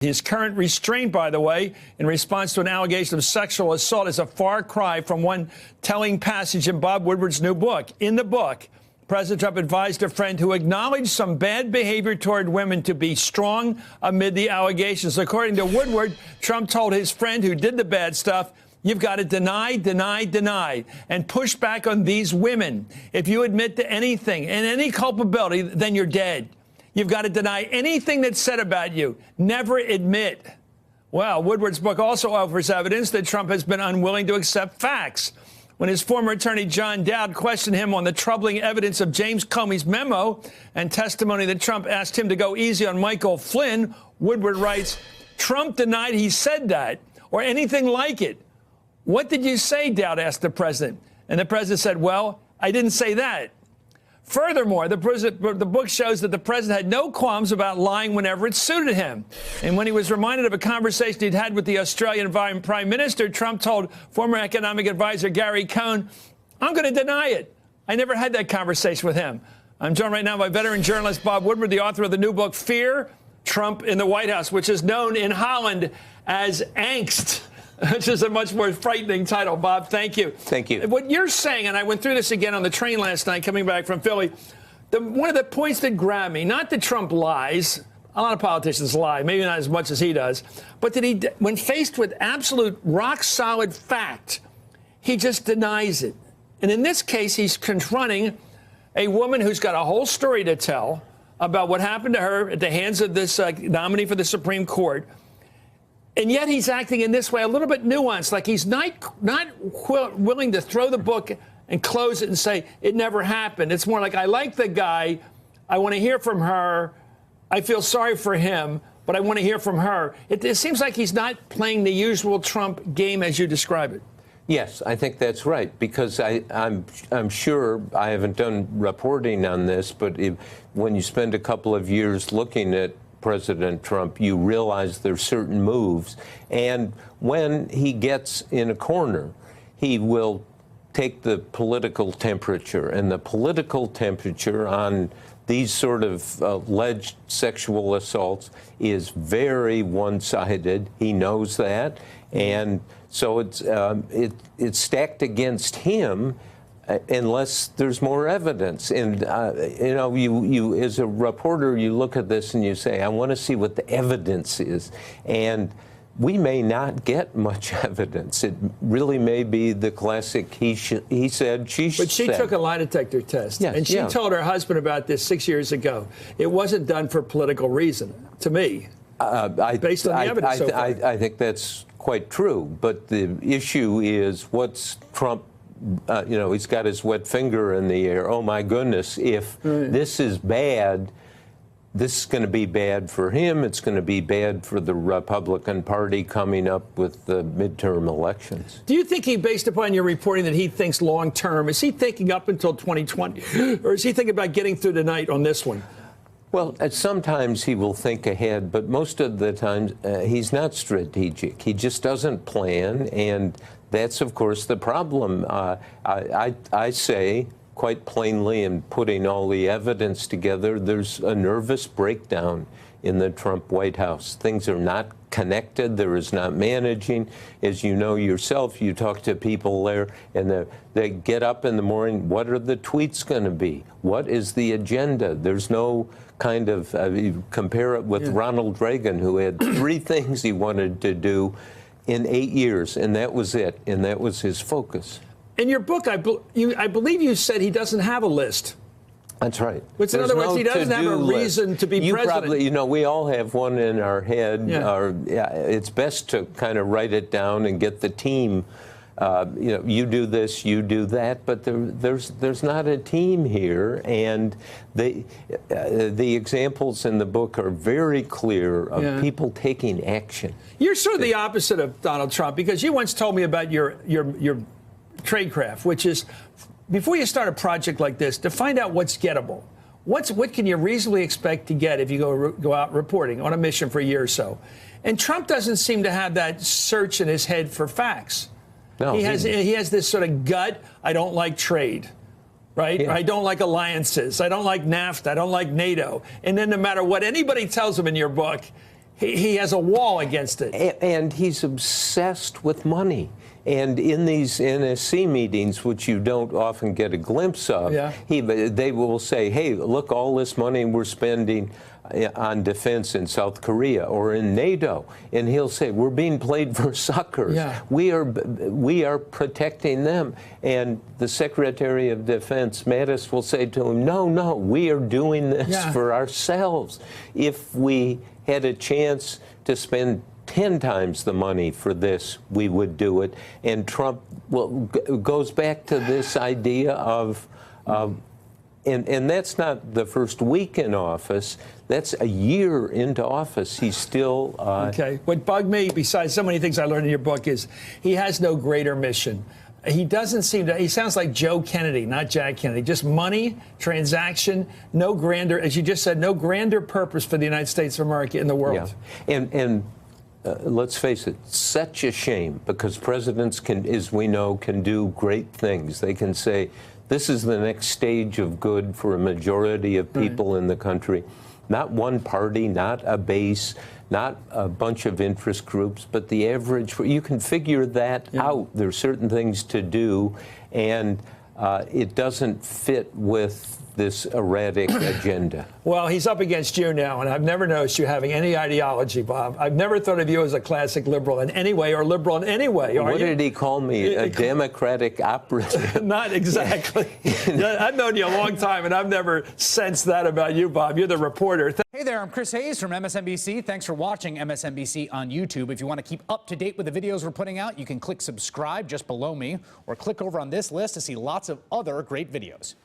His current restraint, by the way, in response to an allegation of sexual assault is a far cry from one telling passage in Bob Woodward's new book. In the book, President Trump advised a friend who acknowledged some bad behavior toward women to be strong amid the allegations. According to Woodward, Trump told his friend who did the bad stuff, "You've got to deny, deny, deny, and push back on these women. If you admit to anything and any culpability, then you're dead. You've got to deny anything that's said about you. Never admit." Well, Woodward's book also offers evidence that Trump has been unwilling to accept facts. When his former attorney John Dowd questioned him on the troubling evidence of James Comey's memo and testimony that Trump asked him to go easy on Michael Flynn, Woodward writes, "Trump denied he said that or anything like it." "What did you say?" Dowd asked the president. And the president said, "Well, I didn't say that." Furthermore, the book shows that the president had no qualms about lying whenever it suited him. And when he was reminded of a conversation he'd had with the Australian Prime Minister, Trump told former economic advisor Gary Cohn, "I'm going to deny it. I never had that conversation with him." I'm joined right now by veteran journalist Bob Woodward, the author of the new book, Fear, Trump in the White House, which is known in Holland as Angst, which is a much more frightening title. Bob, thank you. Thank you. What you're saying, and I went through this again on the train last night coming back from Philly, one of the points that grabbed me, not that Trump lies, a lot of politicians lie, maybe not as much as he does, but that he, when faced with absolute rock-solid fact, he just denies it. And in this case, he's confronting a woman who's got a whole story to tell about what happened to her at the hands of this nominee for the Supreme Court. And yet he's acting in this way, a little bit nuanced, like he's not willing to throw the book and close it and say it never happened. It's more like, I like the guy. I want to hear from her. I feel sorry for him, but I want to hear from her. It seems like he's not playing the usual Trump game as you describe it. Yes, I think that's right, because I'm sure, I haven't done reporting on this, but when you spend a couple of years looking at President Trump, you realize there's certain moves, and when he gets in a corner, he will take the political temperature, and the political temperature on these sort of alleged sexual assaults is very one-sided. He knows that, and so it's stacked against him unless there's more evidence. And, you know, you as a reporter, you look at this and you say, I want to see what the evidence is. And we may not get much evidence. It really may be the classic he said, she said. But she took a lie detector test. Yes, and she told her husband about this 6 years ago. It wasn't done for political reason, to me, based on the evidence so far. I think that's quite true. But the issue is, what's Trump, you know, he's got his wet finger in the air. Oh, my goodness, if this is bad, this is going to be bad for him. It's going to be bad for the Republican Party coming up with the midterm elections. Do you think he, based upon your reporting, that he thinks long term? Is he thinking up until 2020? Or is he thinking about getting through the night on this one? Well, sometimes he will think ahead, but most of the time he's not strategic. He just doesn't plan, and that's, of course, the problem. I say quite plainly, in putting all the evidence together, there's a nervous breakdown in the Trump White House. Things are not connected. There is not managing. As you know yourself, you talk to people there, and they get up in the morning. What are the tweets going to be? What is the agenda? There's no kind of, you compare it with Ronald Reagan, who had 3 things he wanted to do in 8 years, and that was it, and that was his focus. In your book, I believe you said he doesn't have a list. That's right. Which, in other words, he doesn't have a reason to be president. Probably, you know, we all have one in our head. It's best to kind of write it down and get the team. You know, you do this, you do that, but there's not a team here, and the examples in the book are very clear of people taking action. You're sort of the opposite of Donald Trump, because you once told me about your tradecraft, which is, before you start a project like this, to find out what's gettable. What can you reasonably expect to get if you go out reporting on a mission for a year or so? And Trump doesn't seem to have that search in his head for facts. No, he has this sort of gut, I don't like trade, right? Yeah. I don't like alliances. I don't like NAFTA. I don't like NATO. And then no matter what anybody tells him in your book, He has a wall against it. And he's obsessed with money. And in these NSC meetings, which you don't often get a glimpse of, they will say, hey, look, all this money we're spending on defense in South Korea or in NATO. And he'll say, we're being played for suckers. Yeah. We are protecting them. And the Secretary of Defense, Mattis, will say to him, no, we are doing this for ourselves. If we had a chance to spend 10 times the money for this, we would do it. And Trump goes back to this idea of, and that's not the first week in office, that's a year into office. He's still... Okay. What bugged me, besides so many things I learned in your book, is he has no greater mission. He doesn't seem to, he sounds like Joe Kennedy, not Jack Kennedy. Just money, transaction, no grander, as you just said, no grander purpose for the United States of America in the world. Yeah. And let's face it, such a shame, because presidents can, as we know, can do great things. They can say, this is the next stage of good for a majority of people in the country. Not one party, not a base, not a bunch of interest groups, but the average. You can figure that out. There's certain things to do, and it doesn't fit with this erratic agenda. Well, he's up against you now, and I've never noticed you having any ideology, Bob. I've never thought of you as a classic liberal in any way or liberal in any way. What did he call me? A Democratic operative? Not exactly. I've known you a long time, and I've never sensed that about you, Bob. You're the reporter. Hey there, I'm Chris Hayes from MSNBC. Thanks for watching MSNBC on YouTube. If you want to keep up to date with the videos we're putting out, you can click subscribe just below me, or click over on this list to see lots of other great videos.